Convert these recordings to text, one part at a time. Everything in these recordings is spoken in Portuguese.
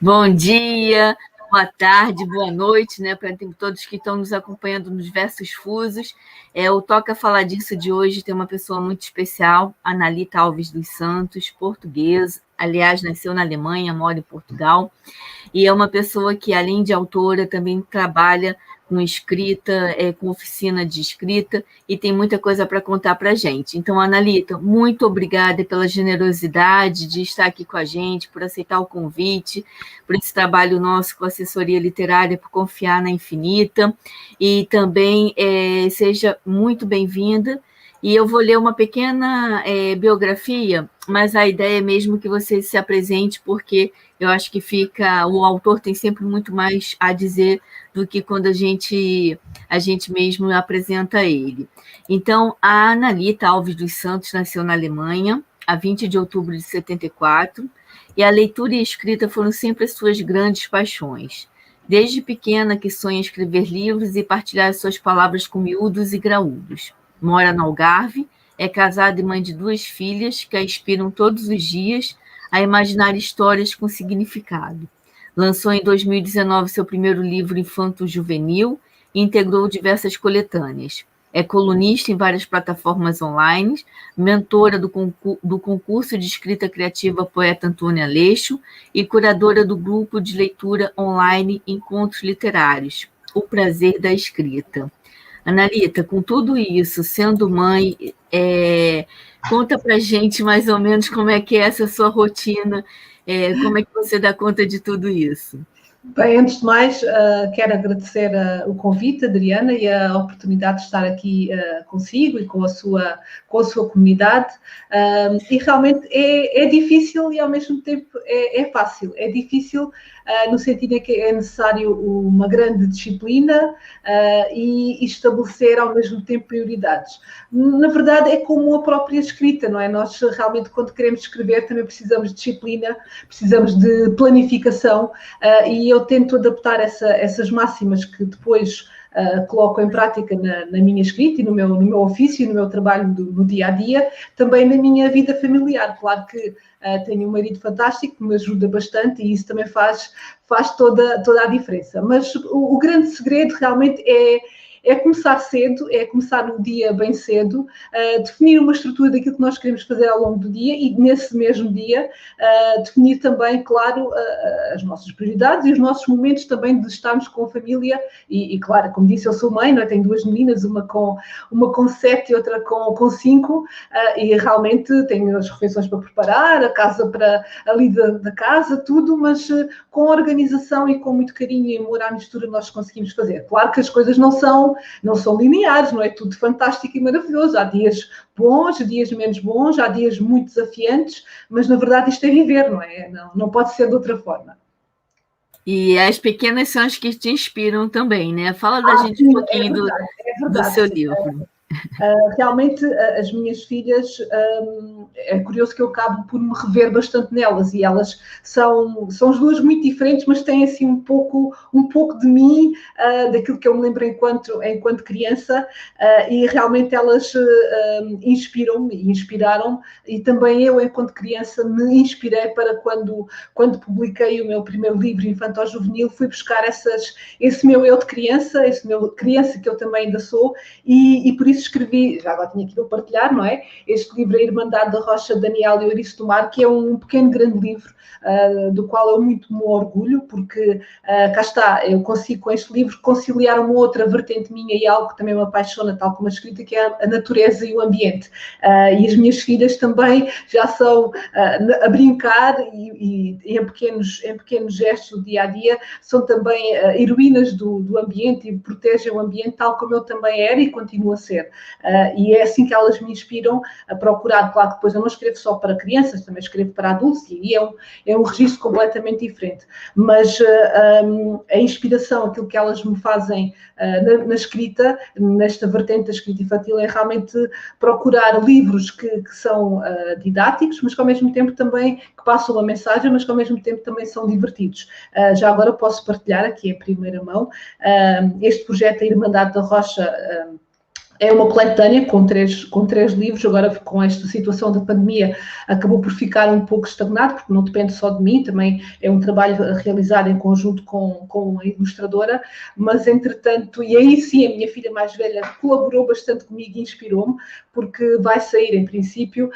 Bom dia, boa tarde, boa noite, né, para todos que estão nos acompanhando nos diversos fusos. O Toca Falar Disso de hoje tem uma pessoa muito especial, Analita Alves dos Santos, portuguesa, aliás, nasceu na Alemanha, mora em Portugal, e é uma pessoa que, além de autora, também trabalha com escrita, com oficina de escrita, e tem muita coisa para contar para a gente. Então, Analita, muito obrigada pela generosidade de estar aqui com a gente, por aceitar o convite, por esse trabalho nosso com assessoria literária, por confiar na Infinita, e também seja muito bem-vinda. E eu vou ler uma pequena biografia, mas a ideia é mesmo que você se apresente, porque eu acho que o autor tem sempre muito mais a dizer do que quando a gente mesmo apresenta ele. Então, a Analita Alves dos Santos nasceu na Alemanha, a 20 de outubro de 74, e a leitura e a escrita foram sempre as suas grandes paixões. Desde pequena que sonha escrever livros e partilhar suas palavras com miúdos e graúdos. Mora no Algarve, é casada e mãe de 2 filhas que a inspiram todos os dias a imaginar histórias com significado. Lançou em 2019 seu primeiro livro infanto-juvenil e integrou diversas coletâneas. É colunista em várias plataformas online, mentora do concurso de escrita criativa Poeta Antônio Aleixo e curadora do grupo de leitura online Encontros Literários, O Prazer da Escrita. Analita, com tudo isso, sendo mãe, conta para a gente mais ou menos como é que é essa sua rotina, como é que você dá conta de tudo isso? Bem, antes de mais, quero agradecer o convite, Adriana, e a oportunidade de estar aqui consigo e com a sua comunidade. E realmente é difícil e, ao mesmo tempo, é fácil. É difícil no sentido em que é necessário uma grande disciplina e estabelecer, ao mesmo tempo, prioridades. Na verdade, é como a própria escrita, não é? Nós, realmente, quando queremos escrever, também precisamos de disciplina, precisamos de planificação, e eu tento adaptar essas máximas que depois coloco em prática na minha escrita e no meu ofício, no meu trabalho no dia-a-dia, também na minha vida familiar. Claro que tenho um marido fantástico que me ajuda bastante e isso também faz toda a diferença. Mas o grande segredo realmente é começar cedo, é começar no dia bem cedo, definir uma estrutura daquilo que nós queremos fazer ao longo do dia e, nesse mesmo dia, definir também, claro, as nossas prioridades e os nossos momentos também de estarmos com a família. E claro, como disse, eu sou mãe, não é? Tenho 2 meninas, uma com 7 e outra com 5, e realmente tenho as refeições para preparar, a casa ali da casa, tudo, mas com organização e com muito carinho e amor à mistura nós conseguimos fazer. Claro que as coisas não são lineares, não é tudo fantástico e maravilhoso. Há dias bons, dias menos bons, há dias muito desafiantes, mas na verdade isto é viver, não é? Não pode ser de outra forma. E as pequenas são as que te inspiram também, né? Fala da gente um pouquinho do seu livro. Realmente, as minhas filhas, é curioso que eu acabo por me rever bastante nelas, e elas são as duas muito diferentes, mas têm assim um pouco de mim, daquilo que eu me lembro enquanto criança, e realmente elas inspiram-me e inspiraram, e também eu, enquanto criança, me inspirei para quando publiquei o meu primeiro livro infanto-juvenil, fui buscar esse meu eu de criança, esse meu criança que eu também ainda sou, e por isso escrevi, já agora tinha aqui para partilhar, não é? Este livro, A Irmandade da Rocha, Daniel e Eurico do Mar, que é um pequeno grande livro, do qual eu muito me orgulho, porque cá está, eu consigo com este livro conciliar uma outra vertente minha e algo que também me apaixona, tal como a escrita, que é a natureza e o ambiente. E as minhas filhas também já são a brincar e em pequenos gestos do dia-a-dia, são também heroínas do ambiente e protegem o ambiente, tal como eu também era e continuo a ser. E é assim que elas me inspiram a procurar. Claro que depois eu não escrevo só para crianças, também escrevo para adultos, e é um registro completamente diferente. Mas a inspiração, aquilo que elas me fazem na escrita, nesta vertente da escrita infantil, é realmente procurar livros que são didáticos, mas que ao mesmo tempo também que passam uma mensagem, mas que ao mesmo tempo também são divertidos. Já agora posso partilhar aqui em primeira mão este projeto, A Irmandade da Rocha, É uma coletânea com três livros. Agora, com esta situação da pandemia, acabou por ficar um pouco estagnado, porque não depende só de mim, também é um trabalho realizado em conjunto com a ilustradora, mas, entretanto, e aí sim, a minha filha mais velha colaborou bastante comigo e inspirou-me, porque vai sair, em princípio,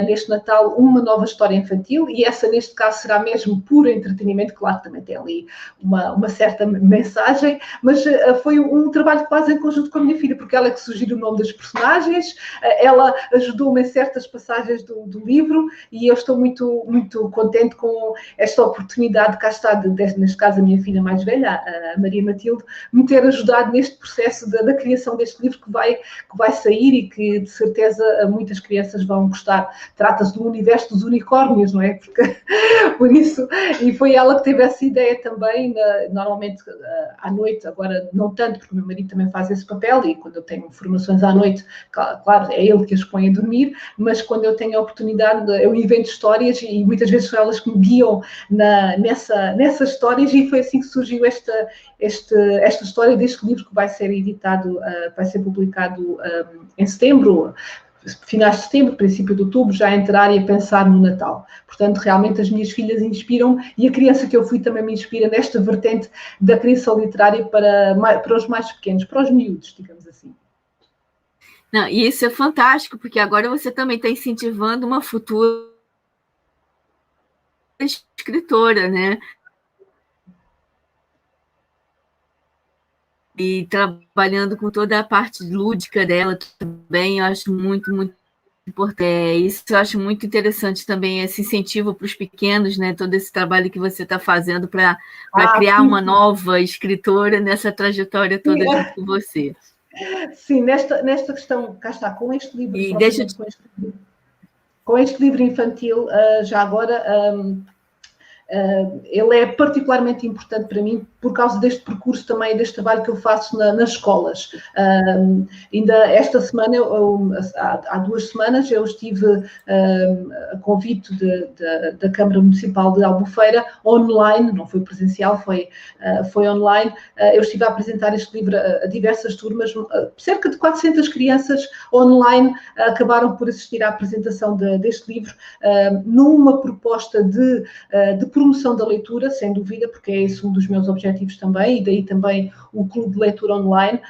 neste Natal, uma nova história infantil, e essa, neste caso, será mesmo puro entretenimento. Claro que também tem ali uma certa mensagem, mas foi um trabalho quase em conjunto com a minha filha, porque ela é que sugeriu o nome das personagens, ela ajudou-me em certas passagens do livro, e eu estou muito, muito contente com esta oportunidade, cá está, neste caso a minha filha mais velha, a Maria Matilde, me ter ajudado neste processo da criação deste livro que vai sair e que, de certeza, muitas crianças vão gostar. Trata-se do universo dos unicórnios, não é? Porque, por isso, e foi ela que teve essa ideia também, normalmente à noite, agora não tanto, porque o meu marido também faz esse papel, e quando eu tenho formações à noite, claro, é ele que as põe a dormir, mas quando eu tenho a oportunidade, eu invento histórias, e muitas vezes são elas que me guiam nessas histórias, e foi assim que surgiu esta história deste livro, que vai ser editado, vai ser publicado em setembro, finais de setembro, princípio de outubro, já entrar e a pensar no Natal. Portanto, realmente as minhas filhas inspiram, e a criança que eu fui também me inspira nesta vertente da criação literária para os mais pequenos, para os miúdos, digamos assim. Não, e isso é fantástico, porque agora você também está incentivando uma futura escritora, né? E trabalhando com toda a parte lúdica dela também, eu acho muito, muito importante. Isso eu acho muito interessante também, esse incentivo para os pequenos, né? Todo esse trabalho que você está fazendo para criar sim, uma nova escritora nessa trajetória toda junto com você. Sim, nesta questão, cá está, com este livro, E propriamente com este livro infantil, já agora, ele é particularmente importante para mim por causa deste percurso também, deste trabalho que eu faço nas escolas. Ainda esta semana, há 2 semanas, eu estive a convite da Câmara Municipal de Albufeira, online, não foi presencial, foi online. Eu estive a apresentar este livro a diversas turmas, cerca de 400 crianças online acabaram por assistir à apresentação deste livro, numa proposta de promoção da leitura, sem dúvida, porque é esse um dos meus objetivos também, e daí também o Clube de Leitura Online.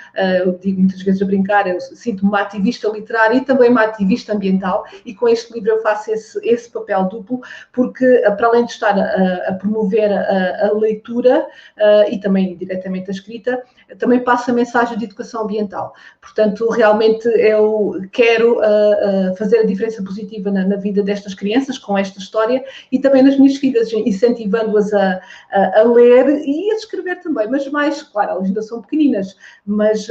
Eu digo muitas vezes a brincar, eu sinto-me uma ativista literária e também uma ativista ambiental, e com este livro eu faço esse papel duplo, porque para além de estar a promover a leitura e também diretamente a escrita, também passo a mensagem de educação ambiental. Portanto, realmente eu quero fazer a diferença positiva na vida destas crianças com esta história, e também nas minhas filhas, incentivando-as a ler e a escrever também, mas mais, claro, elas ainda são pequeninas, mas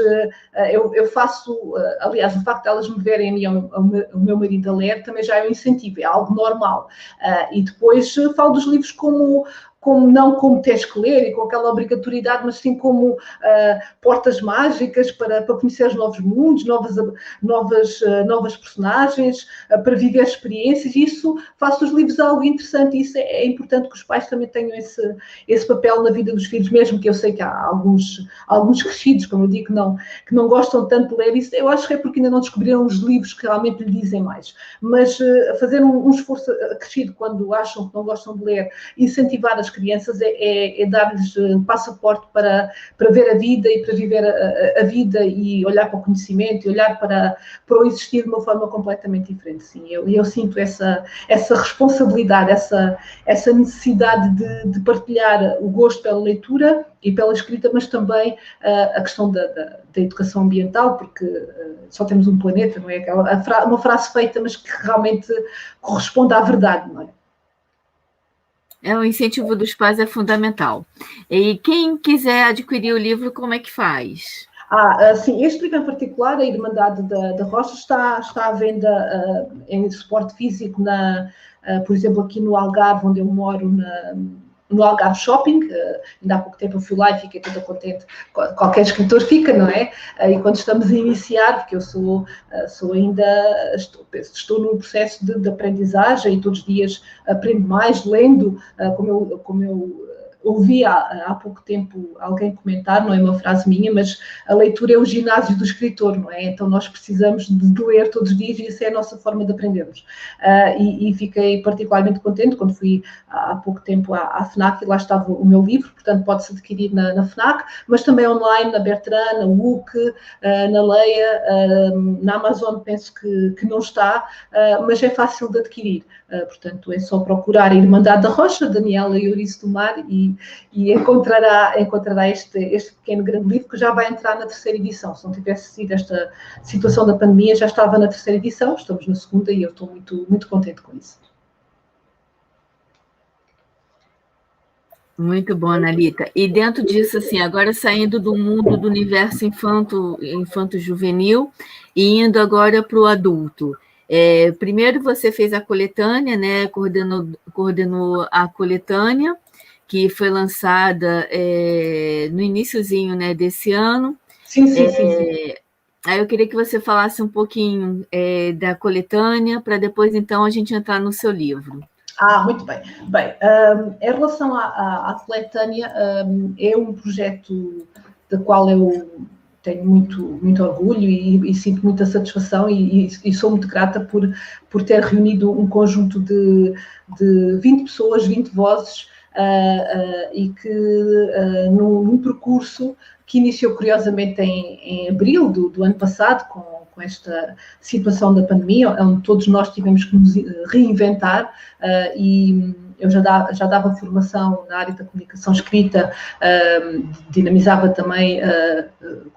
eu faço, aliás, o facto de elas me verem a mim, ao meu marido a ler, também já é um incentivo, é algo normal. E depois falo dos livros não como tens que ler e com aquela obrigatoriedade, mas sim como portas mágicas para conhecer os novos mundos, novas personagens, para viver experiências, e isso faz dos livros algo interessante, e isso é importante que os pais também tenham esse papel na vida dos filhos, mesmo que eu sei que há alguns crescidos, como eu digo, que não gostam tanto de ler isso. Eu acho que é porque ainda não descobriram os livros que realmente lhe dizem mais, mas fazer um esforço crescido quando acham que não gostam de ler, incentivar as crianças é dar-lhes passaporte para ver a vida e para viver a vida, e olhar para o conhecimento e olhar para o existir de uma forma completamente diferente. Sim, eu sinto essa responsabilidade, essa necessidade de partilhar o gosto pela leitura e pela escrita, mas também a questão da educação ambiental, porque só temos um planeta, não é? Uma frase feita, mas que realmente corresponde à verdade, não é? O incentivo dos pais é fundamental. E quem quiser adquirir o livro, como é que faz? Sim, este livro em particular, A Irmandade da Rocha, está à venda em suporte físico, por exemplo, aqui no Algarve, onde eu moro, no Algarve Shopping. Ainda há pouco tempo eu fui lá e fiquei toda contente. Qualquer escritor fica, não é? E quando estamos a iniciar, porque eu sou ainda, estou num processo de aprendizagem, e todos os dias aprendo mais lendo, como eu ouvi há pouco tempo alguém comentar, não é uma frase minha, mas a leitura é o ginásio do escritor, não é? Então nós precisamos de ler todos os dias e essa é a nossa forma de aprendermos. E fiquei particularmente contente quando fui há pouco tempo à FNAC e lá estava o meu livro, portanto pode-se adquirir na FNAC, mas também online, na Bertrand, na WUC, na Leia, na Amazon penso que não está, mas é fácil de adquirir. Portanto, é só procurar a Irmandade da Rocha, Daniela e Eurice do Mar, e encontrará este pequeno grande livro que já vai entrar na terceira edição. Se não tivesse sido esta situação da pandemia, já estava na terceira edição, estamos na segunda e eu estou muito, muito contente com isso. Muito bom, Analita. E dentro disso, assim, agora saindo do mundo do universo infanto-juvenil e indo agora para o adulto. Primeiro você fez a coletânea, né? Coordenou a coletânea, que foi lançada no iniciozinho, né, desse ano. Sim. Aí eu queria que você falasse um pouquinho da coletânea, para depois, então, a gente entrar no seu livro. Muito bem. Bem, em relação à coletânea, é um projeto do qual eu tenho muito orgulho e sinto muita satisfação e sou muito grata por ter reunido um conjunto de 20 pessoas, 20 vozes, e que num percurso que iniciou curiosamente em abril do ano passado, com esta situação da pandemia, onde todos nós tivemos que nos reinventar, e eu já dava formação na área da comunicação escrita, dinamizava também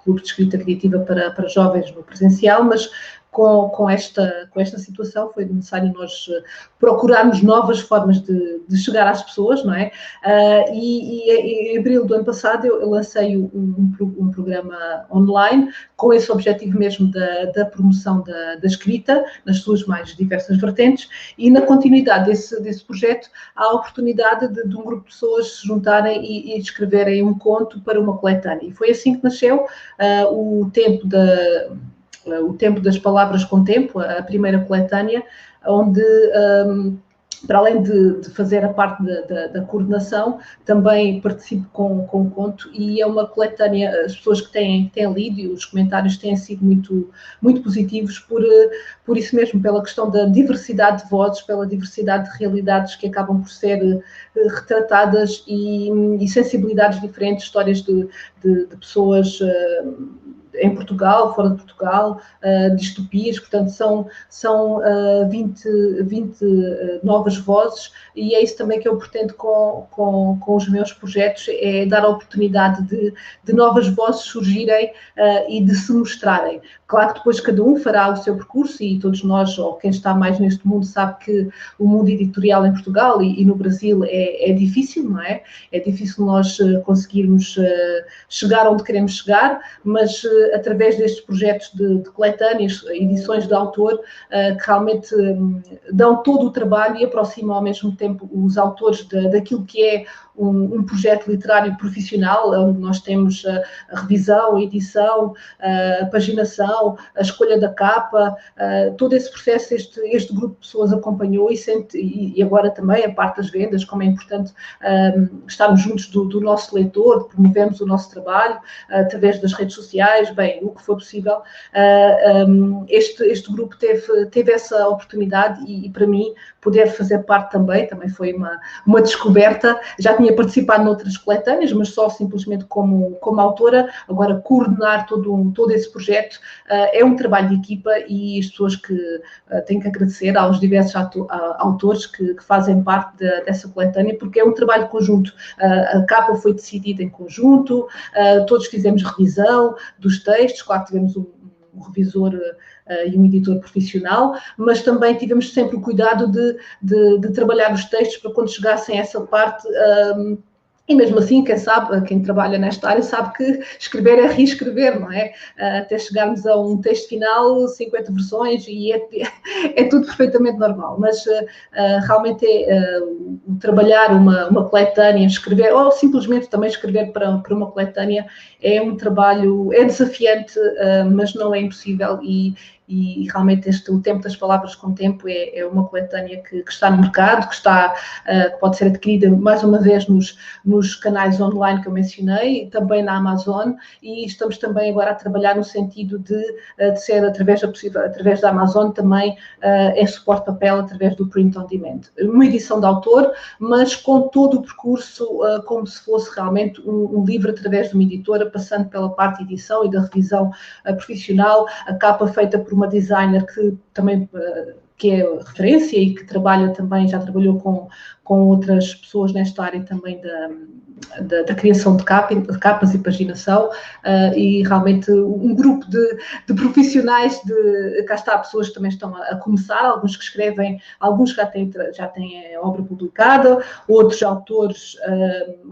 clube de escrita criativa para jovens no presencial, mas com esta situação foi necessário nós procurarmos novas formas de chegar às pessoas, não é? E em abril do ano passado eu lancei um programa online com esse objetivo mesmo da promoção da escrita nas suas mais diversas vertentes, e na continuidade desse projeto há a oportunidade de um grupo de pessoas se juntarem e escreverem um conto para uma coletânea. E foi assim que nasceu o Tempo das Palavras com Tempo, a primeira coletânea, onde, para além de fazer a parte da coordenação, também participo com um conto, e é uma coletânea, as pessoas que têm lido e os comentários têm sido muito positivos por isso mesmo, pela questão da diversidade de vozes, pela diversidade de realidades que acabam por ser retratadas e sensibilidades diferentes, histórias de pessoas em Portugal, fora de Portugal, distopias, portanto são 20 novas vozes, e é isso também que eu pretendo com os meus projetos, é dar a oportunidade de novas vozes surgirem e de se mostrarem. Claro que depois cada um fará o seu percurso, e todos nós, ou quem está mais neste mundo, sabe que o mundo editorial em Portugal e no Brasil é difícil, não é? É difícil nós conseguirmos chegar onde queremos chegar, mas através destes projetos de coletâneas, edições de autor, que realmente dão todo o trabalho e aproximam ao mesmo tempo os autores daquilo que é um projeto literário profissional, onde nós temos a revisão, a edição, a paginação, a escolha da capa, todo esse processo este grupo de pessoas acompanhou e agora também a parte das vendas, como é importante estarmos juntos do nosso leitor, promovemos o nosso trabalho através das redes sociais, bem, o que for possível. Este grupo teve essa oportunidade e para mim poder fazer parte também foi uma descoberta. Já tinha participado noutras coletâneas, mas só simplesmente como autora. Agora coordenar todo esse projeto é um trabalho de equipa, e as pessoas que tenho que agradecer aos diversos autores que fazem parte dessa coletânea, porque é um trabalho conjunto. A capa foi decidida em conjunto, todos fizemos revisão dos textos, claro que tivemos um revisor e um editor profissional, mas também tivemos sempre o cuidado de trabalhar os textos para quando chegassem a essa parte. E mesmo assim, quem trabalha nesta área sabe que escrever é reescrever, não é? Até chegarmos a um texto final, 50 versões, e é tudo perfeitamente normal. Mas realmente trabalhar uma coletânea, escrever, ou simplesmente também escrever para uma coletânea, é um trabalho, é desafiante, mas não é impossível, e e realmente o Tempo das Palavras com Tempo é uma coletânea que está no mercado, que pode ser adquirida mais uma vez nos canais online que eu mencionei, também na Amazon, e estamos também agora a trabalhar no sentido de ser através da Amazon também em suporte papel através do Print on Demand. Uma edição de autor, mas com todo o percurso como se fosse realmente um livro através de uma editora, passando pela parte de edição e da revisão profissional, a capa feita por uma designer que também que é referência e que já trabalhou com outras pessoas nesta área também da criação de capas e paginação, e realmente um grupo de profissionais, cá está, pessoas que também estão a começar, alguns que escrevem, alguns que já têm obra publicada, outros autores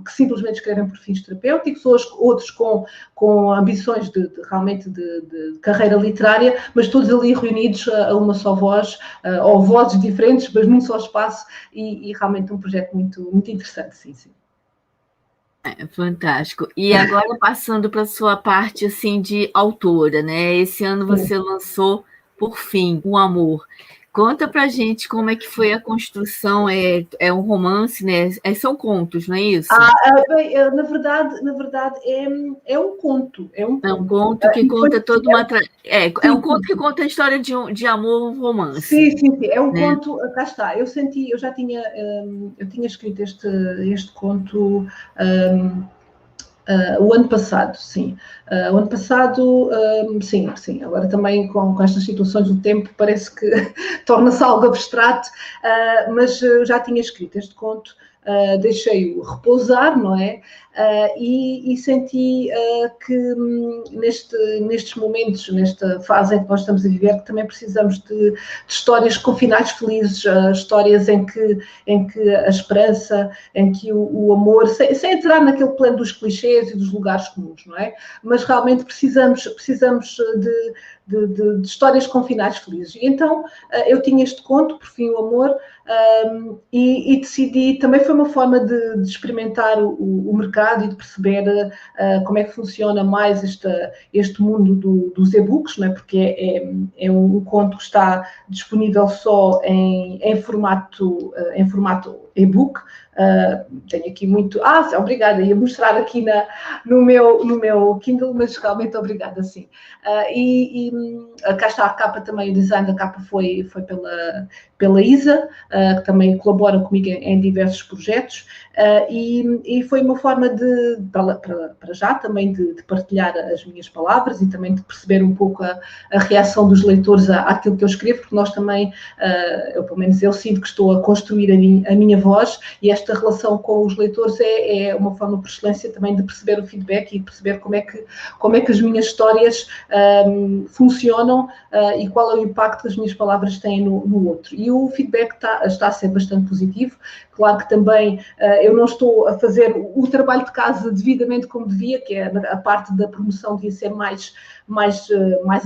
que simplesmente escrevem por fins terapêuticos, outros com ambições realmente de carreira literária, mas todos ali reunidos a uma só voz, ou vozes diferentes, mas num só espaço, e realmente um projeto muito, muito interessante, sim. É fantástico. E agora passando para a sua parte assim de autora, né? Esse ano você lançou Por Fim, O Amor. Conta pra gente como é que foi a construção, é um romance, né? São contos, não é isso? Bem, na verdade é um conto. É um conto que conta toda uma... É um conto que conta a história de amor, um romance. Sim. É um conto, cá está. Eu tinha escrito este conto o ano passado, sim. O ano passado, sim. Agora também com estas situações do tempo parece que torna-se algo abstrato, mas eu já tinha escrito este conto, deixei-o repousar, não é? E senti que nestes momentos, nesta fase em que nós estamos a viver, que também precisamos de histórias com finais felizes, histórias em que a esperança, em que o amor, sem entrar naquele plano dos clichês e dos lugares comuns, não é? Mas realmente precisamos de histórias com finais felizes. E então eu tinha este conto, Por Fim, o Amor, e decidi, também foi uma forma de experimentar o mercado e de perceber como é que funciona mais este mundo dos e-books, não é? Porque é um conto que está disponível só em formato e-book. Tenho aqui muito... obrigada, ia mostrar aqui no meu Kindle, mas realmente obrigada, sim. Cá está a capa também, o design da capa foi pela Isa, que também colabora comigo em diversos projetos, e foi uma forma para já também de partilhar as minhas palavras e também de perceber um pouco a reação dos leitores àquilo que eu escrevo, porque nós também, pelo menos eu sinto que estou a construir a minha voz, e esta relação com os leitores é uma forma por excelência também de perceber o feedback e perceber como é que as minhas histórias funcionam, e qual é o impacto que as minhas palavras têm no outro. E o feedback está a ser bastante positivo. Claro que também eu não estou a fazer o trabalho de casa devidamente como devia, que é a parte da promoção devia ser mais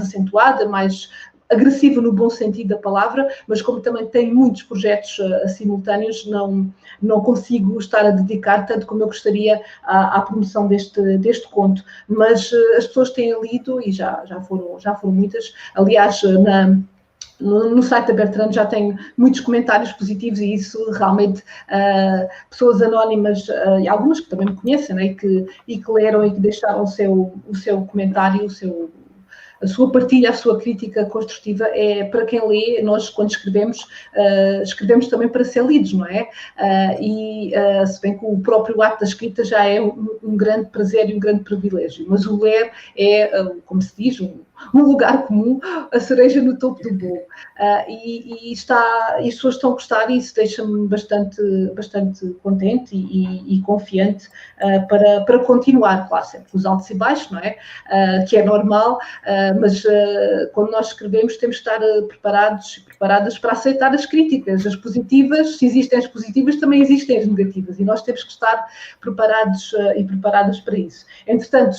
acentuada, mais agressiva no bom sentido da palavra, mas como também tenho muitos projetos simultâneos, não consigo estar a dedicar tanto como eu gostaria à promoção deste conto. Mas as pessoas têm lido e já foram muitas. Aliás, no site da Bertrand já tenho muitos comentários positivos, e isso realmente, pessoas anónimas, e algumas que também me conhecem, né, e que leram e que deixaram o seu comentário, a sua partilha, a sua crítica construtiva, é para quem lê. Nós, quando escrevemos também para ser lidos, não é? Se bem que o próprio ato da escrita já é um grande prazer e um grande privilégio, mas o ler é, como se diz, um lugar comum, a cereja no topo do bolo. E as pessoas estão a gostar, e isso deixa-me bastante contente e confiante para continuar. Claro, sempre com os altos e baixos, não é? Que é normal, mas quando nós escrevemos temos que estar preparados e preparadas para aceitar as críticas, as positivas. Se existem as positivas, também existem as negativas, e nós temos que estar preparados e preparadas para isso. Entretanto,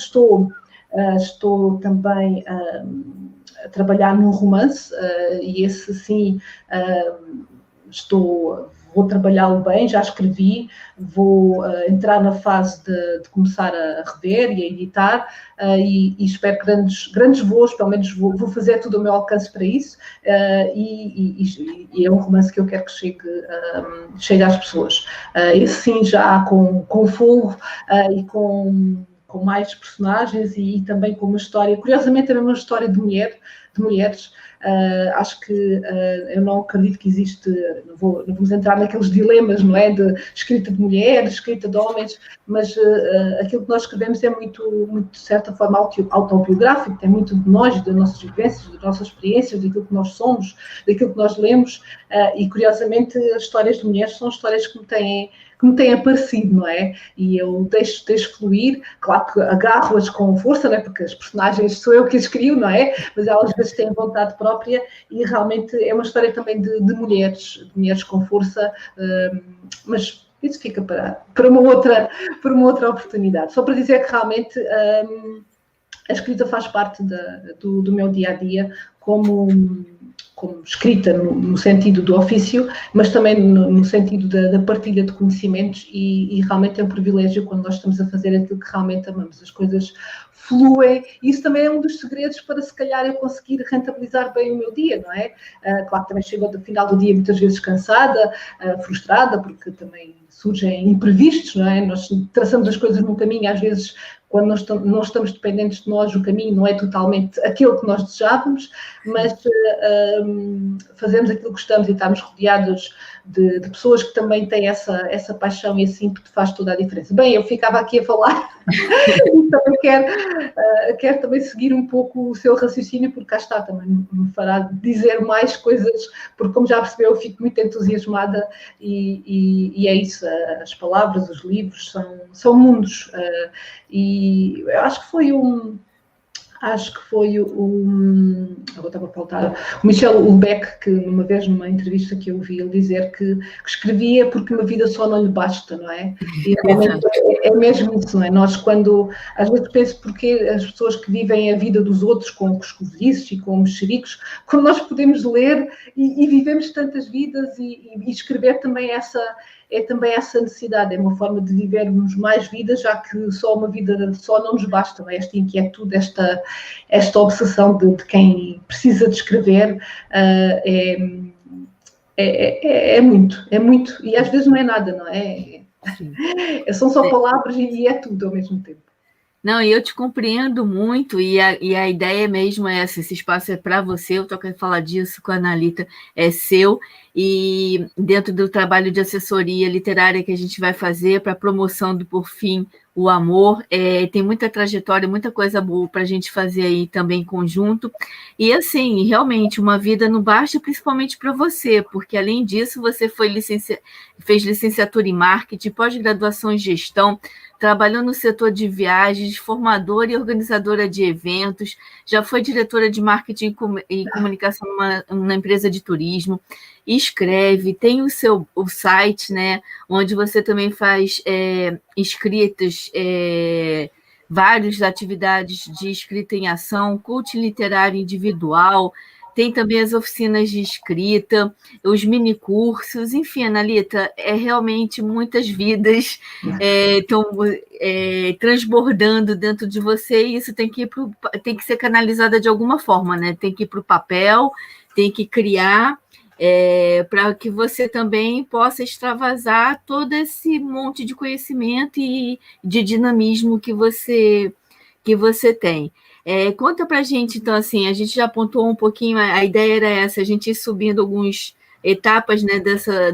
estou também a trabalhar num romance, e esse sim, vou trabalhá-lo bem, já escrevi, vou entrar na fase de começar a rever e a editar, e espero grandes voos, pelo menos vou fazer tudo ao meu alcance para isso, e é um romance que eu quero que chegue às pessoas. Esse sim, já com fogo e com mais personagens e também com uma história, curiosamente é uma história de mulheres. Acho que eu não acredito que existe, não vamos entrar naqueles dilemas, não é, de escrita de mulheres, escrita de homens, mas aquilo que nós escrevemos é muito, de certa forma, autobiográfico, tem muito de nós, das nossas vivências, das nossas experiências, daquilo que nós somos, daquilo que nós lemos, e curiosamente as histórias de mulheres são histórias que me têm aparecido, não é? E eu deixo fluir, claro que agarro-as com força, não é? Porque as personagens sou eu que as crio, não é? Mas elas às vezes têm vontade própria e realmente é uma história também de mulheres com força, mas isso fica para uma outra oportunidade. Só para dizer que realmente a escrita faz parte do meu dia-a-dia como escrita no sentido do ofício, mas também no sentido da partilha de conhecimentos, e realmente é um privilégio quando nós estamos a fazer aquilo que realmente amamos. As coisas fluem, e isso também é um dos segredos para, se calhar, eu conseguir rentabilizar bem o meu dia, não é? Claro que também chego ao final do dia muitas vezes cansada, frustrada, porque também surgem imprevistos, não é? Nós traçamos as coisas num caminho, às vezes, quando não estamos dependentes de nós, o caminho não é totalmente aquele que nós desejávamos, mas fazemos aquilo que gostamos e estamos rodeados de pessoas que também têm essa paixão, e esse ímpeto faz toda a diferença. Bem, eu ficava aqui a falar e também quero também seguir um pouco o seu raciocínio, porque cá está, também me fará dizer mais coisas, porque, como já percebeu, eu fico muito entusiasmada, e é isso, as palavras, os livros são mundos, e eu acho que foi agora estava a faltar, o Michel Houellebecq, que uma vez numa entrevista que eu vi ele dizer que escrevia porque uma vida só não lhe basta, não é? E realmente é mesmo isso, não é? Nós, quando às vezes penso porque as pessoas que vivem a vida dos outros com coscovilhices e com mexericos, quando nós podemos ler e vivemos tantas vidas, e escrever também é também essa necessidade, é uma forma de vivermos mais vidas, já que só uma vida só não nos basta, não é? Esta inquietude, esta obsessão de quem precisa de escrever é muito, e às vezes não é nada, não é? São só palavras e é tudo ao mesmo tempo. Não, e eu te compreendo muito, e a ideia mesmo é essa, esse espaço é para você, eu estou querendo falar disso com a Analita, é seu, e dentro do trabalho de assessoria literária que a gente vai fazer para a promoção do Por Fim, o Amor, tem muita trajetória, muita coisa boa para a gente fazer aí também em conjunto, e assim, realmente, uma vida não basta principalmente para você, porque além disso você fez licenciatura em marketing, pós-graduação em gestão, trabalhou no setor de viagens, formadora e organizadora de eventos, já foi diretora de marketing e comunicação numa empresa de turismo, escreve, tem o site, né, onde você também faz escritas, várias atividades de escrita em ação, coaching literário individual, tem também as oficinas de escrita, os minicursos, enfim, Analita, realmente muitas vidas estão transbordando dentro de você, e isso tem que ser canalizada de alguma forma, né? Tem que ir para o papel, tem que criar, para que você também possa extravasar todo esse monte de conhecimento e de dinamismo que você tem. Conta para a gente, então, assim, a gente já apontou um pouquinho, a ideia era essa, a gente ir subindo algumas etapas, né,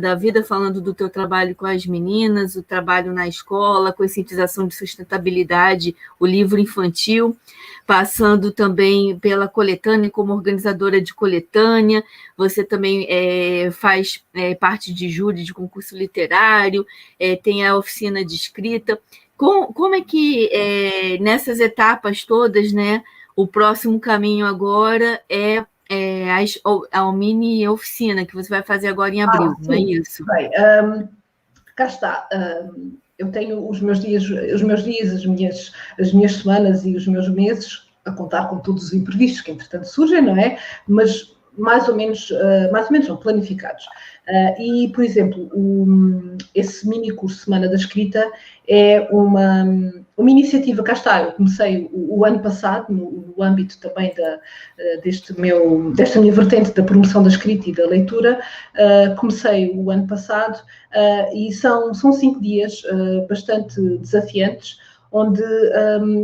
da vida, falando do teu trabalho com as meninas, o trabalho na escola, conscientização de sustentabilidade, o livro infantil, passando também pela coletânea, como organizadora de coletânea, você também faz parte de júri de concurso literário, tem a oficina de escrita. Como é que, nessas etapas todas, né, o próximo caminho agora é a mini oficina que você vai fazer agora em abril, não é isso? Bem, cá está. Eu tenho os meus dias, as minhas semanas e os meus meses a contar com todos os imprevistos que, entretanto, surgem, não é? Mas mais ou menos não, planificados. E, por exemplo, esse mini curso Semana da Escrita é uma iniciativa, cá está, eu comecei o ano passado, no âmbito também desta minha vertente da promoção da escrita e da leitura, comecei o ano passado, e são 5 dias bastante desafiantes, onde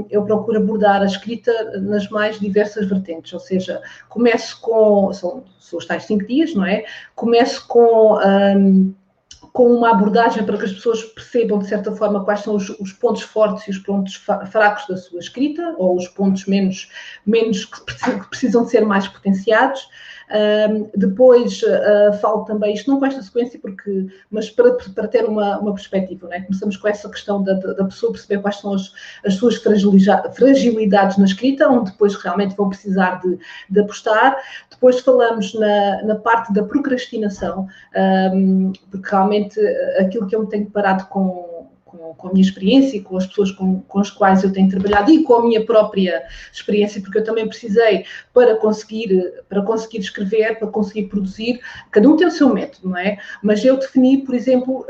eu procuro abordar a escrita nas mais diversas vertentes, ou seja, começo com, são os tais 5 dias, não é? Começo com uma abordagem para que as pessoas percebam, de certa forma, quais são os pontos fortes e os pontos fracos da sua escrita, ou os pontos menos que precisam de ser mais potenciados. Depois falo também, isto não com esta sequência, mas para ter uma perspectiva, não é? Começamos com essa questão da pessoa perceber quais são as suas fragilidades na escrita, onde depois realmente vão precisar de apostar. Depois falamos na parte da procrastinação, porque realmente aquilo que eu me tenho deparado com a minha experiência e com as pessoas com as quais eu tenho trabalhado e com a minha própria experiência, porque eu também precisei para conseguir escrever, para conseguir produzir, cada um tem o seu método, não é? Mas eu defini, por exemplo,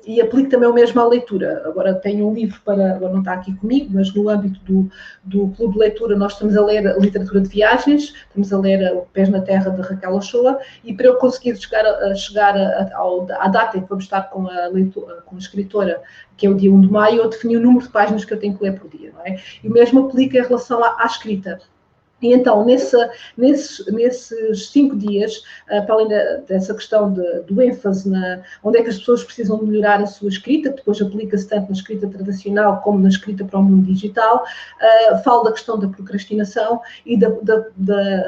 e aplico também o mesmo à leitura. Agora tenho um livro agora não está aqui comigo, mas no âmbito do Clube de Leitura nós estamos a ler a literatura de viagens, estamos a ler o Pés na Terra de Raquel Ochoa, e para eu conseguir chegar à data em que vamos estar com a escritora, que é o dia 1 de maio, eu defini o número de páginas que eu tenho que ler por dia, não é? E o mesmo aplica em relação à escrita. E então, nesses 5 dias, para além dessa questão do ênfase onde é que as pessoas precisam melhorar a sua escrita, que depois aplica-se tanto na escrita tradicional como na escrita para o mundo digital, falo da questão da procrastinação e da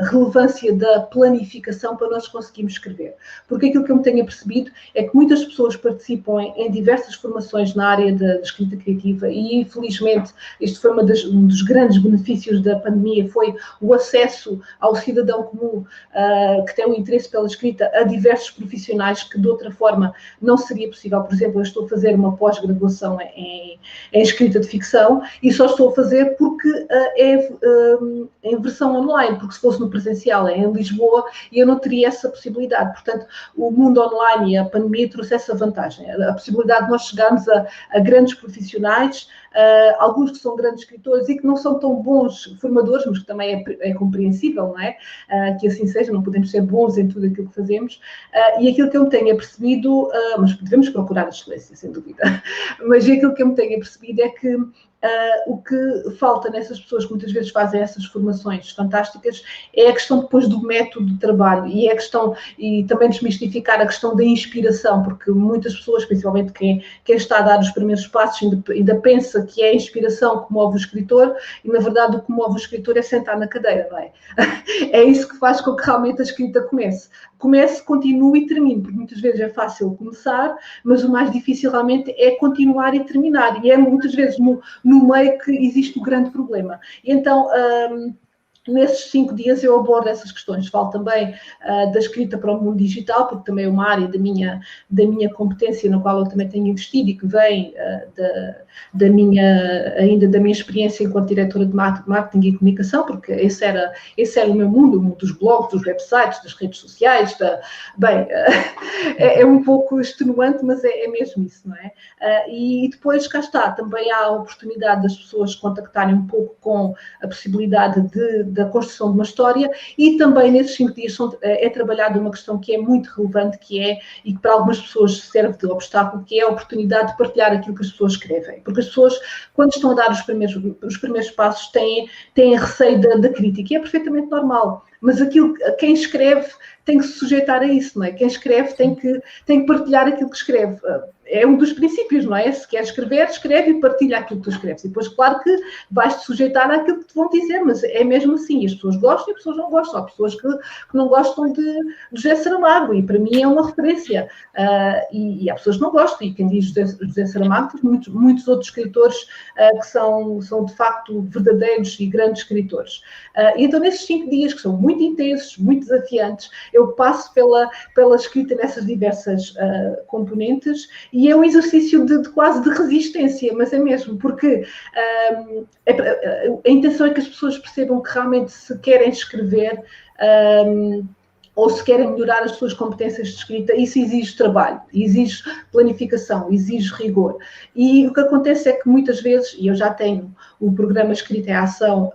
relevância da planificação para nós conseguirmos escrever. Porque aquilo que eu me tenho percebido é que muitas pessoas participam em diversas formações na área da escrita criativa e, infelizmente, este foi um dos grandes benefícios da pandemia, foi o acesso ao cidadão comum que tem um interesse pela escrita a diversos profissionais que de outra forma não seria possível. Por exemplo, eu estou a fazer uma pós-graduação em escrita de ficção e só estou a fazer porque é em versão online, porque se fosse no presencial é em Lisboa e eu não teria essa possibilidade. Portanto, o mundo online e a pandemia trouxe essa vantagem, a possibilidade de nós chegarmos a grandes profissionais, alguns que são grandes escritores e que não são tão bons formadores, mas que também é compreensível, não é? Que assim seja, não podemos ser bons em tudo aquilo que fazemos, e aquilo que eu me tenho percebido, mas devemos procurar a excelência, sem dúvida, mas aquilo que eu me tenho percebido é que o que falta nessas pessoas que muitas vezes fazem essas formações fantásticas é a questão depois do método de trabalho e também desmistificar a questão da inspiração, porque muitas pessoas, principalmente quem está a dar os primeiros passos, ainda pensa que é a inspiração que move o escritor e, na verdade, o que move o escritor é sentar na cadeira, não é? É isso que faz com que realmente a escrita comece, continue e termine, porque muitas vezes é fácil começar, mas o mais difícil realmente é continuar e terminar, e é muitas vezes no meio que existe o grande problema. E então, nesses 5 dias eu abordo essas questões. Falo também da escrita para o mundo digital, porque também é uma área da minha competência na qual eu também tenho investido e que vem da minha experiência enquanto diretora de marketing e comunicação, porque esse era o meu mundo, o mundo dos blogs, dos websites, das redes sociais. É um pouco extenuante, mas é mesmo isso, não é? E depois, cá está, também há a oportunidade das pessoas contactarem um pouco com a possibilidade da construção de uma história, e também nesses 5 dias é trabalhada uma questão que é muito relevante, e que para algumas pessoas serve de obstáculo, que é a oportunidade de partilhar aquilo que as pessoas escrevem. Porque as pessoas, quando estão a dar os primeiros passos, têm receio da crítica, e é perfeitamente normal. Mas quem escreve tem que se sujeitar a isso, não é? Quem escreve tem que partilhar aquilo que escreve. É um dos princípios, não é? Se quer escrever, escreve e partilha aquilo que tu escreves. E depois, claro que vais-te sujeitar àquilo que te vão dizer, mas é mesmo assim. As pessoas gostam e as pessoas não gostam. Há pessoas que não gostam de José Saramago, e para mim é uma referência. E há pessoas que não gostam, e quem diz José Saramago, muitos outros escritores que são de facto verdadeiros e grandes escritores. E então, nesses 5 dias, que são muito intensos, muito desafiantes, eu passo pela escrita nessas diversas componentes, e é um exercício quase de resistência, mas é mesmo, porque a intenção é que as pessoas percebam que realmente, se querem escrever, ou se querem melhorar as suas competências de escrita, isso exige trabalho, exige planificação, exige rigor. E o que acontece é que muitas vezes, e eu já tenho o programa Escrita em Ação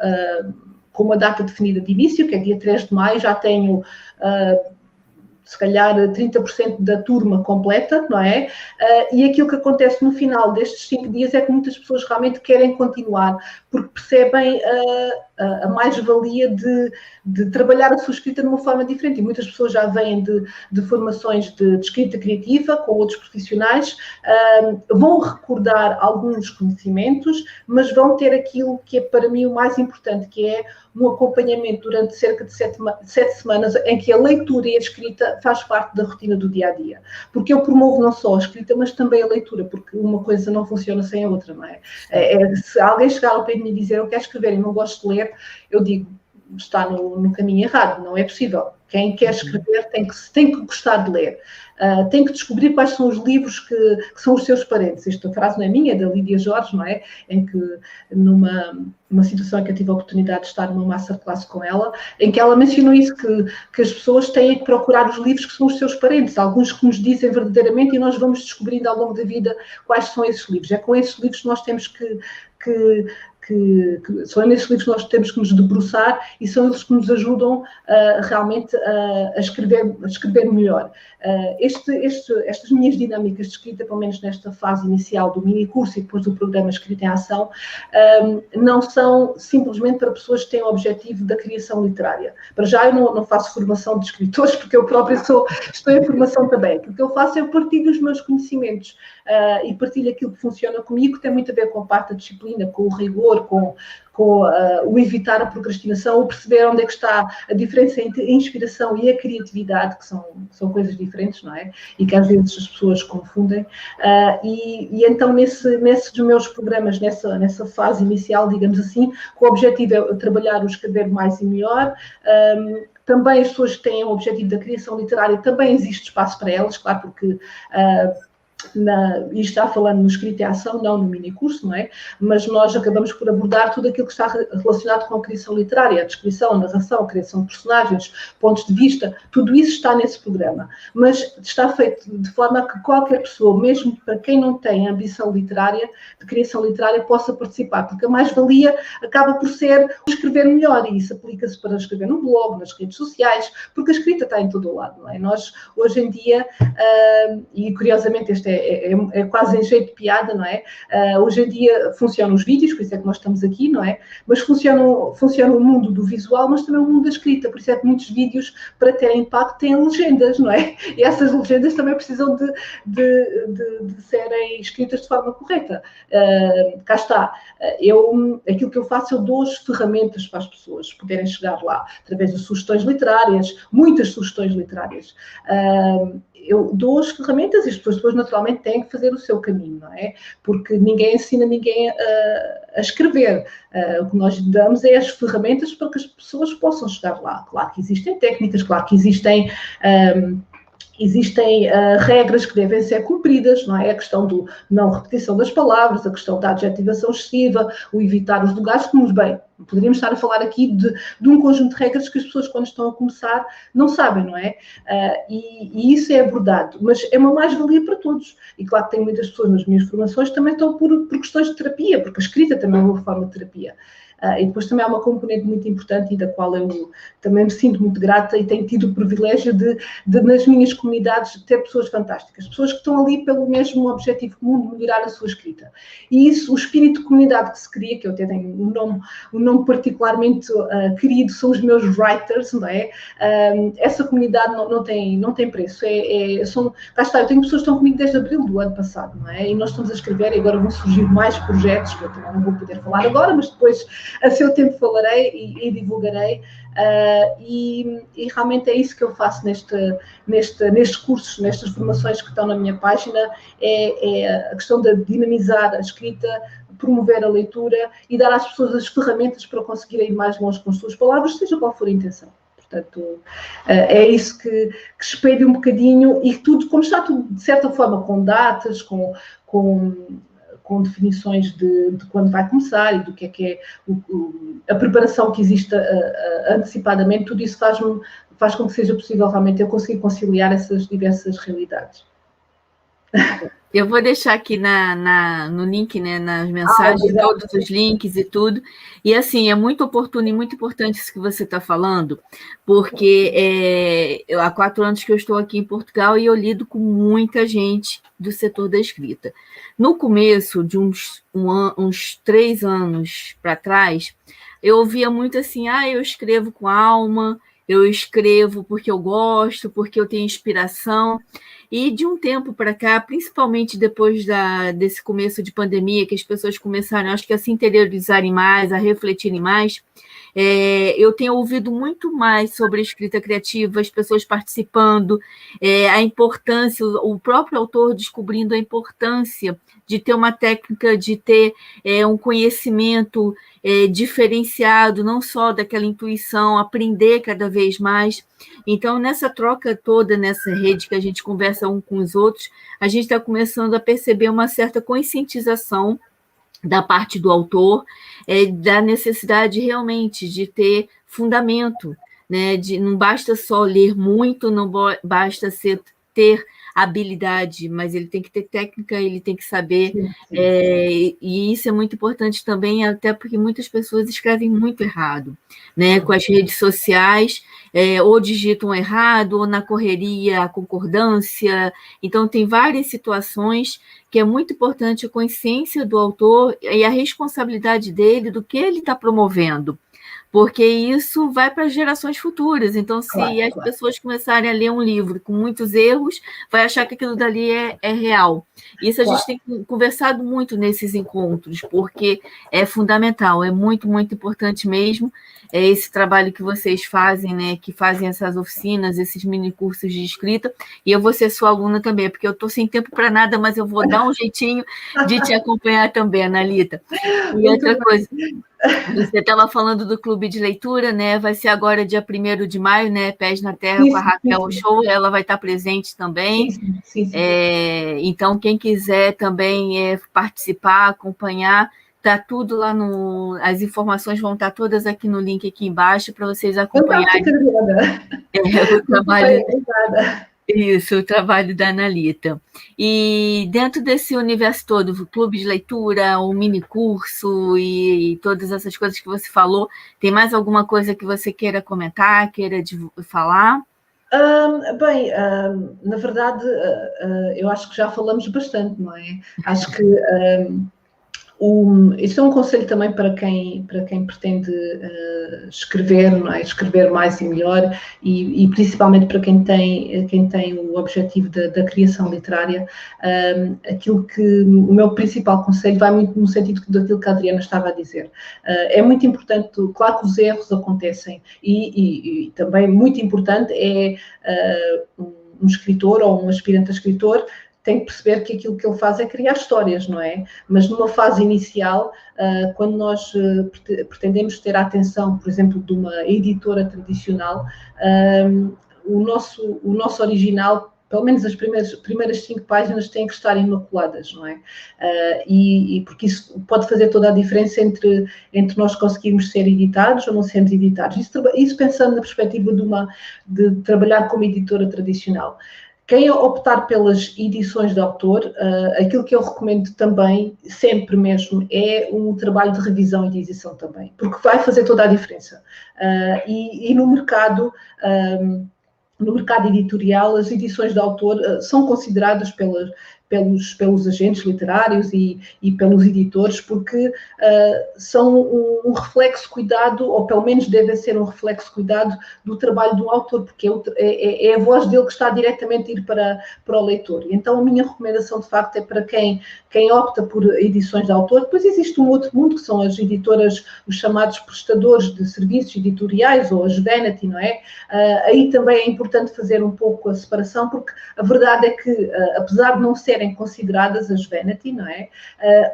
com uma data definida de início, que é dia 3 de maio, já tenho se calhar 30% da turma completa, não é? E aquilo que acontece no final destes 5 dias é que muitas pessoas realmente querem continuar, porque percebem a mais-valia de trabalhar a sua escrita de uma forma diferente. E muitas pessoas já vêm de formações de escrita criativa com outros profissionais, vão recordar alguns conhecimentos, mas vão ter aquilo que é para mim o mais importante, que é um acompanhamento durante cerca de 7 semanas em que a leitura e a escrita faz parte da rotina do dia-a-dia. Porque eu promovo não só a escrita, mas também a leitura, porque uma coisa não funciona sem a outra, não é? Se alguém chegar ao pé de mim e dizer eu quero escrever e não gosto de ler, eu digo, está no caminho errado, não é possível. Quem quer escrever tem que gostar de ler. Tem que descobrir quais são os livros que são os seus parentes. Esta frase não é minha, é da Lídia Jorge, não é? Em que, numa situação em que eu tive a oportunidade de estar numa masterclass com ela, em que ela mencionou isso, que as pessoas têm que procurar os livros que são os seus parentes, alguns que nos dizem verdadeiramente, e nós vamos descobrindo ao longo da vida quais são esses livros. É com esses livros que nós temos que são nesses livros que nós temos que nos debruçar e são eles que nos ajudam realmente a escrever melhor. Estas minhas dinâmicas de escrita, pelo menos nesta fase inicial do mini curso e depois do programa Escrita em Ação, não são simplesmente para pessoas que têm o objetivo da criação literária. Para já eu não faço formação de escritores, porque eu própria estou em formação também. O que eu faço é eu partilho os meus conhecimentos e partilho aquilo que funciona comigo, que tem muito a ver com a parte da disciplina, com o rigor, com o evitar a procrastinação, o perceber onde é que está a diferença entre a inspiração e a criatividade, que são coisas diferentes, não é? E que às vezes as pessoas confundem. E então, nesses meus programas, nessa fase inicial, digamos assim, o objetivo é trabalhar o escrever mais e melhor. Também as pessoas que têm o objetivo da criação literária, também existe espaço para elas, claro, porque e está falando no Escrita em Ação, não no minicurso, não é? Mas nós acabamos por abordar tudo aquilo que está relacionado com a criação literária, a descrição, a narração, a criação de personagens, pontos de vista, tudo isso está nesse programa. Mas está feito de forma a que qualquer pessoa, mesmo para quem não tem ambição literária, de criação literária, possa participar, porque a mais-valia acaba por ser escrever melhor, e isso aplica-se para escrever no blog, nas redes sociais, porque a escrita está em todo o lado, não é? Nós, hoje em dia, e curiosamente este é quase em jeito de piada, não é? Hoje em dia funcionam os vídeos, por isso é que nós estamos aqui, não é? Mas funciona o mundo do visual, mas também o mundo da escrita, por isso é que muitos vídeos, para terem impacto, têm legendas, não é? E essas legendas também precisam de serem escritas de forma correta. Cá está. Aquilo que eu faço, eu dou as ferramentas para as pessoas poderem chegar lá, através de sugestões literárias, muitas sugestões literárias. Eu dou as ferramentas e as pessoas depois naturalmente têm que fazer o seu caminho, não é? Porque ninguém ensina ninguém a escrever. O que nós damos é as ferramentas para que as pessoas possam chegar lá. Claro que existem técnicas, claro que existem regras que devem ser cumpridas, não é? A questão do não repetição das palavras, a questão da adjetivação excessiva, o evitar os lugares comuns. Bem, poderíamos estar a falar aqui de um conjunto de regras que as pessoas, quando estão a começar, não sabem, não é? E isso é abordado, mas é uma mais-valia para todos. E claro que tem muitas pessoas nas minhas formações que também estão por questões de terapia, porque a escrita também é uma forma de terapia. E depois também há uma componente muito importante e da qual eu também me sinto muito grata e tenho tido o privilégio de nas minhas comunidades, ter pessoas fantásticas, pessoas que estão ali pelo mesmo objetivo comum de melhorar a sua escrita. E isso, o espírito de comunidade que se cria, que eu até tenho um nome particularmente querido, são os meus writers, não é? Essa comunidade não tem preço. Cá está, eu tenho pessoas que estão comigo desde abril do ano passado, não é? E nós estamos a escrever e agora vão surgir mais projetos, que eu também não vou poder falar agora, mas depois a seu tempo falarei e divulgarei, e realmente é isso que eu faço nestes cursos, nestas formações que estão na minha página, é a questão de dinamizar a escrita, promover a leitura e dar às pessoas as ferramentas para conseguirem ir mais longe com as suas palavras, seja qual for a intenção. Portanto, é isso que espelha um bocadinho, e tudo, como está tudo de certa forma com datas, com definições de quando vai começar e do que é a preparação que existe antecipadamente, tudo isso faz com que seja possível realmente eu conseguir conciliar essas diversas realidades. Eu vou deixar aqui no link, né, nas mensagens, todos os links e tudo. E, assim, é muito oportuno e muito importante isso que você está falando, porque há 4 anos que eu estou aqui em Portugal e eu lido com muita gente do setor da escrita. No começo, de uns 3 anos para trás, eu ouvia muito assim, eu escrevo com alma, eu escrevo porque eu gosto, porque eu tenho inspiração. E de um tempo para cá, principalmente depois desse começo de pandemia, que as pessoas começaram, acho que a se interiorizarem mais, a refletirem mais, eu tenho ouvido muito mais sobre a escrita criativa, as pessoas participando, a importância, o próprio autor descobrindo a importância de ter uma técnica, de ter um conhecimento diferenciado, não só daquela intuição, aprender cada vez mais. Então, nessa troca toda, nessa rede que a gente conversa um com os outros, a gente está começando a perceber uma certa conscientização da parte do autor, da necessidade realmente de ter fundamento, né? Não basta só ler muito, não basta ter habilidade, mas ele tem que ter técnica, ele tem que saber, sim. E isso é muito importante também, até porque muitas pessoas escrevem muito errado, né? Com as redes sociais, ou digitam errado, ou na correria a concordância. Então, tem várias situações que é muito importante a consciência do autor e a responsabilidade dele do que ele está promovendo, porque isso vai para gerações futuras. Então, se as pessoas começarem a ler um livro com muitos erros, vai achar que aquilo dali é real. Isso a gente tem conversado muito nesses encontros, porque é fundamental, é muito, muito importante mesmo esse trabalho que vocês fazem, né, que fazem essas oficinas, esses mini cursos de escrita, e eu vou ser sua aluna também, porque eu estou sem tempo para nada, mas eu vou dar um jeitinho de te acompanhar também, Analita. E outra coisa, você estava falando do clube de leitura, né? Vai ser agora dia 1º de maio, né? Pés na Terra, com a Raquel Show, ela vai estar presente também. Sim. Então, quem quiser também participar, acompanhar, tá tudo lá as informações vão estar todas aqui no link aqui embaixo para vocês acompanharem. O trabalho. Isso, o trabalho da Analita. E dentro desse universo todo, o clube de leitura, o mini curso e todas essas coisas que você falou, tem mais alguma coisa que você queira comentar, queira falar? Na verdade, eu acho que já falamos bastante, não é? Acho que isso é um conselho também para quem pretende escrever, não é? Escrever mais e melhor, e principalmente para quem tem o objetivo da criação literária. O meu principal conselho vai muito no sentido daquilo que a Adriana estava a dizer. É muito importante, claro que os erros acontecem, e também muito importante é um escritor ou um aspirante a escritor tem que perceber que aquilo que ele faz é criar histórias, não é? Mas numa fase inicial, quando nós pretendemos ter a atenção, por exemplo, de uma editora tradicional, o nosso original, pelo menos as primeiras 5 páginas têm que estar imaculadas, não é? E porque isso pode fazer toda a diferença entre nós conseguirmos ser editados ou não sermos editados. Isso pensando na perspectiva de trabalhar como editora tradicional. Quem optar pelas edições de autor, aquilo que eu recomendo também, sempre mesmo, é um trabalho de revisão e de edição também, porque vai fazer toda a diferença. E no mercado editorial, as edições de autor são consideradas pelos agentes literários e pelos editores, porque são um reflexo cuidado, ou pelo menos devem ser um reflexo cuidado do trabalho do autor, porque é a voz dele que está diretamente a ir para o leitor. E então a minha recomendação, de facto, é para quem opta por edições de autor. Depois existe um outro mundo, que são as editoras, os chamados prestadores de serviços editoriais, ou as Vanity, não é? Aí também é importante fazer um pouco a separação, porque a verdade é que, apesar de não serem consideradas as Vanity, não é?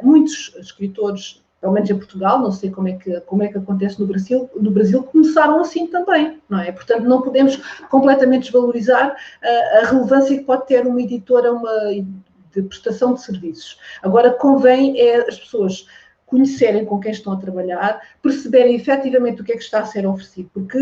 Muitos escritores, pelo menos em Portugal, não sei como é que acontece no Brasil, começaram assim também, não é? Portanto, não podemos completamente desvalorizar a relevância que pode ter uma editora de prestação de serviços. Agora, convém as pessoas, conhecerem com quem estão a trabalhar, perceberem efetivamente o que é que está a ser oferecido, porque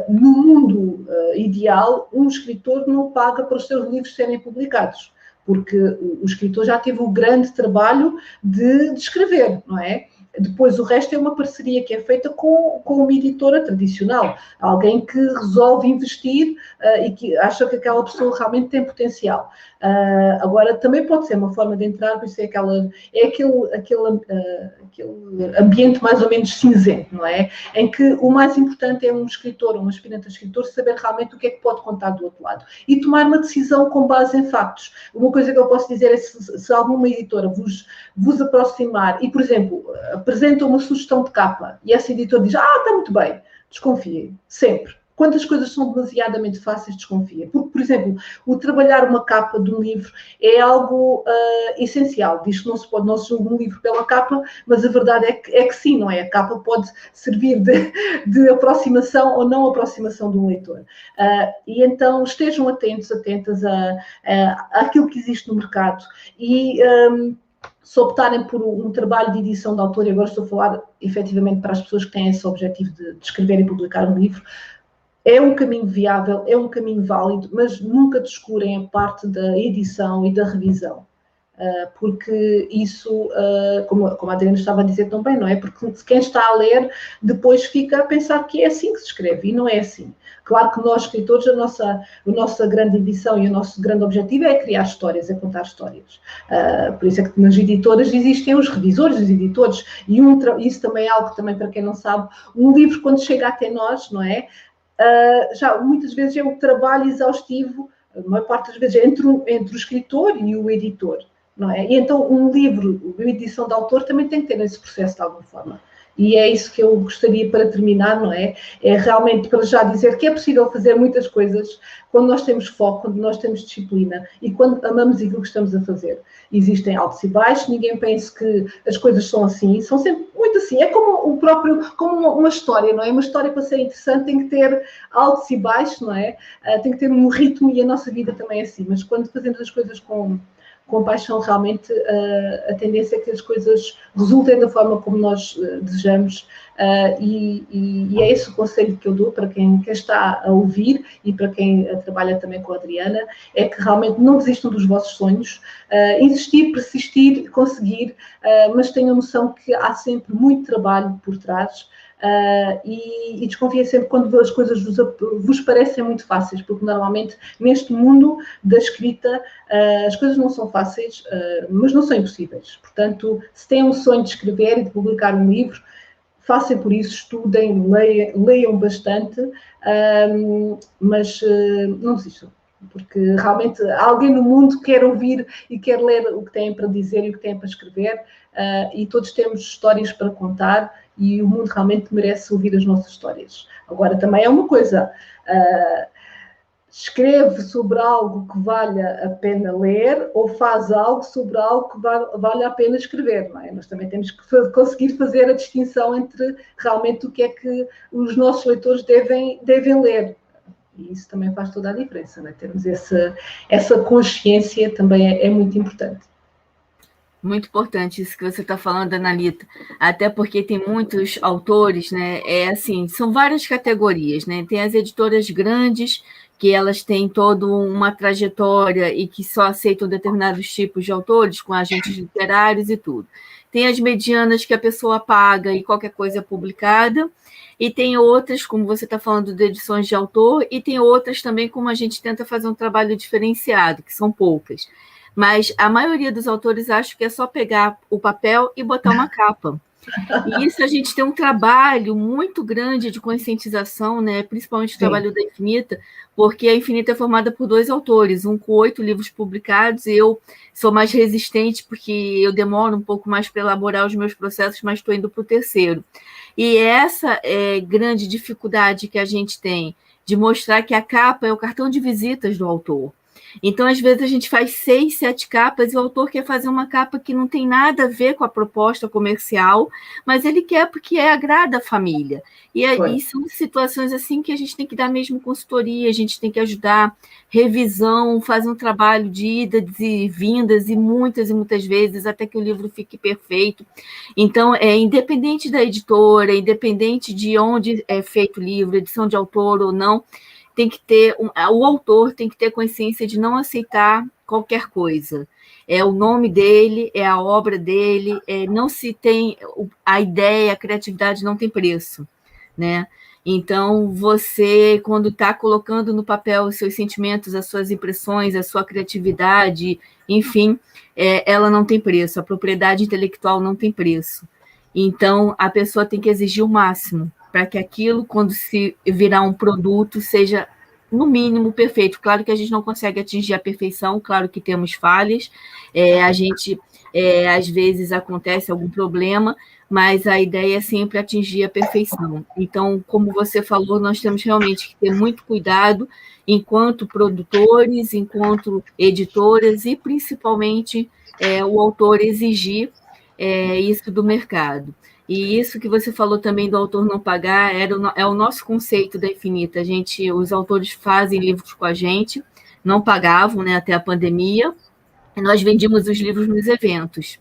no mundo ideal, um escritor não paga para os seus livros serem publicados, porque o escritor já teve o grande trabalho de escrever, não é? Depois, o resto é uma parceria que é feita com uma editora tradicional, alguém que resolve investir e que acha que aquela pessoa realmente tem potencial. Agora, também pode ser uma forma de entrar, por isso aquele ambiente mais ou menos cinzento, não é? Em que o mais importante é um escritor, um aspirante a escritor, saber realmente o que é que pode contar do outro lado e tomar uma decisão com base em factos. Uma coisa que eu posso dizer é se alguma editora vos aproximar e, por exemplo, apresenta uma sugestão de capa e essa editora diz, está muito bem, desconfiem, sempre. Quando as coisas são demasiadamente fáceis, desconfia. Porque, por exemplo, o trabalhar uma capa de um livro é algo essencial. Diz que não se julga um livro pela capa, mas a verdade é que sim, não é? A capa pode servir de aproximação ou não aproximação de um leitor. E então estejam atentas àquilo que existe no mercado e... se optarem por um trabalho de edição de autor, e agora estou a falar efetivamente para as pessoas que têm esse objetivo de escrever e publicar um livro, é um caminho viável, é um caminho válido, mas nunca descurem a parte da edição e da revisão. Porque isso, como a Adriana estava a dizer também, não é? Porque quem está a ler depois fica a pensar que é assim que se escreve, e não é assim. Claro que nós, escritores, a nossa grande ambição e o nosso grande objetivo é criar histórias, é contar histórias. Por isso é que nas editoras existem os revisores, os editores, e isso também é algo que também, para quem não sabe, um livro quando chega até nós, não é? Já muitas vezes é um trabalho exaustivo, a maior parte das vezes, entre o escritor e o editor. Não é? E então um livro, uma edição de autor também tem que ter esse processo de alguma forma. E é isso que eu gostaria para terminar, não é? É realmente para já dizer que é possível fazer muitas coisas quando nós temos foco, quando nós temos disciplina e quando amamos aquilo que estamos a fazer. Existem altos e baixos, ninguém pense que as coisas são assim, são sempre muito assim. É como uma história, não é? Uma história para ser interessante tem que ter altos e baixos, não é? Tem que ter um ritmo e a nossa vida também é assim. Mas quando fazemos as coisas com paixão, realmente a tendência é que as coisas resultem da forma como nós desejamos e é esse o conselho que eu dou para quem está a ouvir e para quem trabalha também com a Adriana, é que realmente não desistam dos vossos sonhos, insistir, persistir, conseguir, mas tenham noção que há sempre muito trabalho por trás. E desconfiem sempre quando as coisas vos parecem muito fáceis, porque normalmente neste mundo da escrita as coisas não são fáceis, mas não são impossíveis. Portanto, se têm um sonho de escrever e de publicar um livro, façam por isso, estudem, leiam bastante, mas não desistam, porque realmente alguém no mundo quer ouvir e quer ler o que têm para dizer e o que têm para escrever, e todos temos histórias para contar e o mundo realmente merece ouvir as nossas histórias. Agora, também é uma coisa, escreve sobre algo que valha a pena ler ou faz algo sobre algo que vale a pena escrever, não é? Nós também temos que conseguir fazer a distinção entre realmente o que é que os nossos leitores devem ler. E isso também faz toda a diferença, não é? Termos essa consciência também é muito importante. Muito importante isso que você está falando, Analita, até porque tem muitos autores, né? Assim, são várias categorias, né? Tem as editoras grandes, que elas têm toda uma trajetória e que só aceitam determinados tipos de autores, com agentes literários e tudo. Tem as medianas que a pessoa paga e qualquer coisa é publicada, e tem outras, como você está falando, de edições de autor, e tem outras também como a gente tenta fazer um trabalho diferenciado, que são poucas. Mas a maioria dos autores acha que é só pegar o papel e botar uma capa. E isso a gente tem um trabalho muito grande de conscientização, né? Principalmente o trabalho da Infinita, porque a Infinita é formada por 2 autores, um com 8 livros publicados, e eu sou mais resistente porque eu demoro um pouco mais para elaborar os meus processos, mas estou indo para o 3º. E essa é grande dificuldade que a gente tem de mostrar que a capa é o cartão de visitas do autor. Então, às vezes, a gente faz 6, 7 capas e o autor quer fazer uma capa que não tem nada a ver com a proposta comercial, mas ele quer porque agrada a família. E são situações assim que a gente tem que dar mesmo consultoria, a gente tem que ajudar, revisão, fazer um trabalho de idas e vindas, e muitas vezes, até que o livro fique perfeito. Então, independente da editora, independente de onde é feito o livro, edição de autor ou não, tem que ter o autor tem que ter consciência de não aceitar qualquer coisa. É o nome dele, é a obra dele, não se tem a ideia, a criatividade não tem preço, né? Então, você, quando está colocando no papel os seus sentimentos, as suas impressões, a sua criatividade, enfim, ela não tem preço, a propriedade intelectual não tem preço. Então, a pessoa tem que exigir o máximo para que aquilo, quando se virar um produto, seja, no mínimo, perfeito. Claro que a gente não consegue atingir a perfeição, claro que temos falhas, a gente, às vezes, acontece algum problema, mas a ideia é sempre atingir a perfeição. Então, como você falou, nós temos realmente que ter muito cuidado enquanto produtores, enquanto editoras e, principalmente, o autor exigir isso do mercado. E isso que você falou também do autor não pagar é o nosso conceito da Infinita. Os autores fazem livros com a gente, não pagavam, né, até a pandemia, e nós vendíamos os livros nos eventos.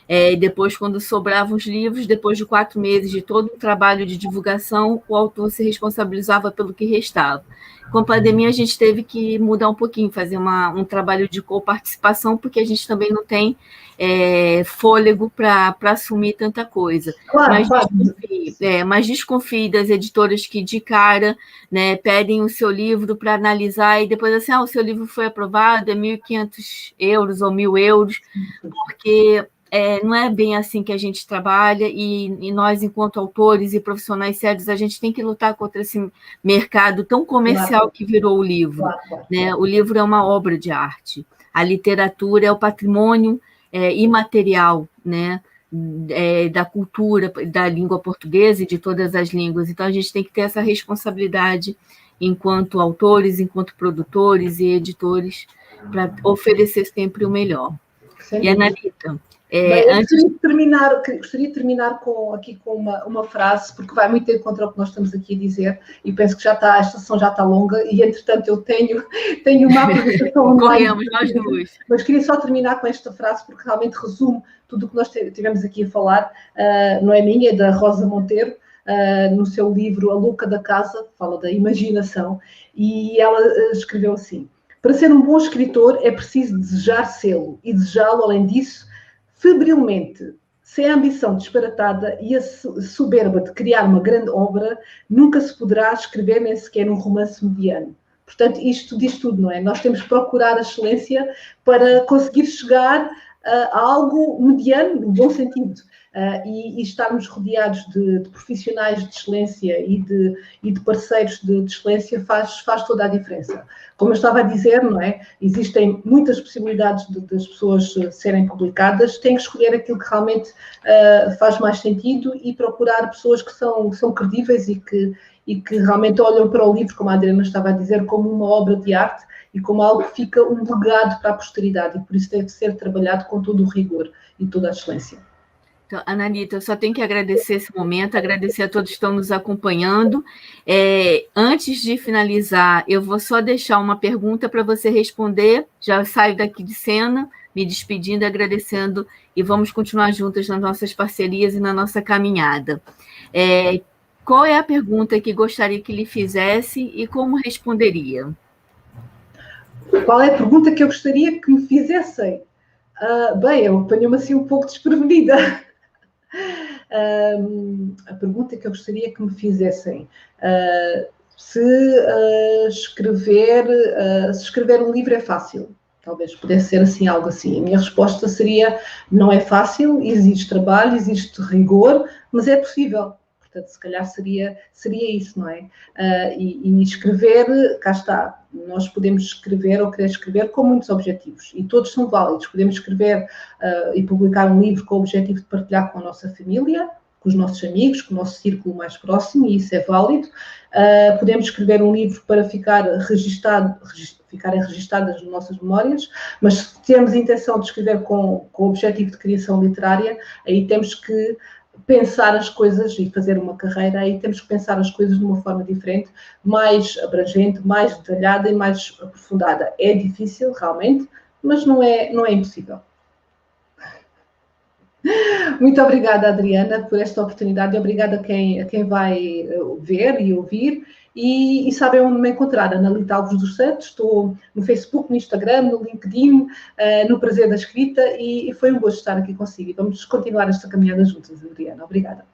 E depois, quando sobravam os livros, depois de 4 meses de todo um trabalho de divulgação, o autor se responsabilizava pelo que restava. Com a pandemia, a gente teve que mudar um pouquinho, fazer um trabalho de coparticipação, porque a gente também não tem fôlego para assumir tanta coisa. Claro, mas desconfie das editoras que, de cara, né, pedem o seu livro para analisar e depois, assim, o seu livro foi aprovado, é 1.500 euros ou 1.000 euros, porque não é bem assim que a gente trabalha, e nós, enquanto autores e profissionais sérios, a gente tem que lutar contra esse mercado tão comercial que virou o livro. Né? O livro é uma obra de arte. A literatura é o patrimônio imaterial, né? Da cultura, da língua portuguesa e de todas as línguas. Então, a gente tem que ter essa responsabilidade enquanto autores, enquanto produtores e editores, para oferecer sempre o melhor. E, Analita, gostaria de terminar aqui com uma frase, porque vai muito em contra ao que nós estamos aqui a dizer, e penso que a sessão já está longa, e entretanto eu tenho uma apresentação. Corremos nós duas. Mas queria só terminar com esta frase, porque realmente resume tudo o que nós tivemos aqui a falar. Não é minha, é da Rosa Monteiro, no seu livro A Louca da Casa, fala da imaginação, e ela escreveu assim: para ser um bom escritor é preciso desejar sê-lo, e desejá-lo, além disso, febrilmente. Sem a ambição disparatada e a soberba de criar uma grande obra, nunca se poderá escrever nem sequer um romance mediano. Portanto, isto diz tudo, não é? Nós temos que procurar a excelência para conseguir chegar a algo mediano, no bom sentido. E estarmos rodeados de profissionais de excelência e de parceiros de excelência faz toda a diferença. Como eu estava a dizer, não é? Existem muitas possibilidades das pessoas serem publicadas, têm que escolher aquilo que realmente faz mais sentido e procurar pessoas que são credíveis e que realmente olham para o livro, como a Adriana estava a dizer, como uma obra de arte e como algo que fica um legado para a posteridade, e por isso deve ser trabalhado com todo o rigor e toda a excelência. Então, Analita, eu só tenho que agradecer esse momento, agradecer a todos que estão nos acompanhando. Antes de finalizar, eu vou só deixar uma pergunta para você responder. Já saio daqui de cena, me despedindo, agradecendo, e vamos continuar juntas nas nossas parcerias e na nossa caminhada. Qual é a pergunta que gostaria que lhe fizesse e como responderia? Qual é a pergunta que eu gostaria que me fizessem? Bem, eu apanho-me assim um pouco desprevenida. A pergunta que eu gostaria que me fizessem: se escrever um livro é fácil? Talvez pudesse ser assim, algo assim. A minha resposta seria: não é fácil, exige trabalho, exige rigor, mas é possível. Portanto, se calhar seria isso, não é? E escrever, cá está, nós podemos escrever ou querer escrever com muitos objetivos, e todos são válidos. Podemos escrever e publicar um livro com o objetivo de partilhar com a nossa família, com os nossos amigos, com o nosso círculo mais próximo, e isso é válido. Podemos escrever um livro para ficarem registadas nas nossas memórias, mas se temos a intenção de escrever com o objetivo de criação literária, aí temos que pensar as coisas e fazer uma carreira, aí temos que pensar as coisas de uma forma diferente, mais abrangente, mais detalhada e mais aprofundada. É difícil, realmente, mas não é impossível. Muito obrigada, Adriana, por esta oportunidade e obrigada a quem vai ver e ouvir. E sabem onde me encontrar, Analita Alves dos Santos. Estou no Facebook, no Instagram, no LinkedIn, no Prazer da Escrita, e foi um gosto estar aqui consigo. E vamos continuar esta caminhada juntas, Adriana. Obrigada.